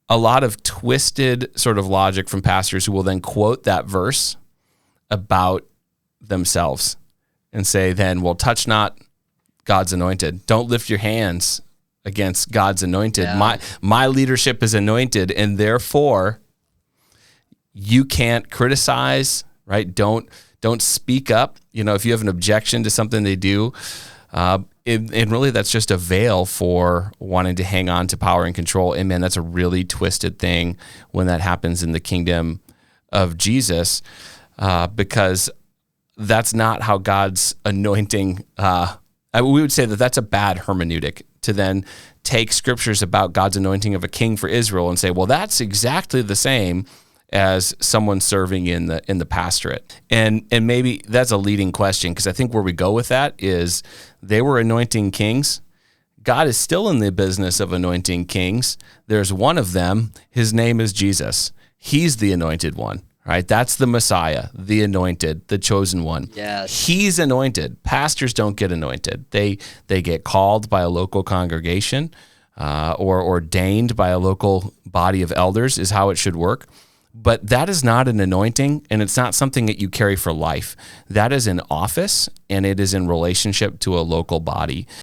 a lot of twisted sort of logic from pastors who will then quote that verse about themselves and say then, well, touch not God's anointed. Don't lift your hands against God's anointed. Yeah. My leadership is anointed, and therefore you can't criticize, right? Don't speak up. If you have an objection to something they do, and really that's just a veil for wanting to hang on to power and control. And man, that's a really twisted thing when that happens in the kingdom of Jesus, because that's not how God's anointing, we would say that that's a bad hermeneutic to then take scriptures about God's anointing of a king for Israel and say, well, that's exactly the same as someone serving in the pastorate. And maybe that's a leading question, because I think where we go with that is they were anointing kings. God is still in the business of anointing kings. There's one of them. His name is Jesus. He's the anointed one, right? That's the Messiah, the anointed, the chosen one. Yes. He's anointed. Pastors don't get anointed. They get called by a local congregation or ordained by a local body of elders is how it should work. But that is not an anointing, and it's not something that you carry for life. That is an office, and it is in relationship to a local body.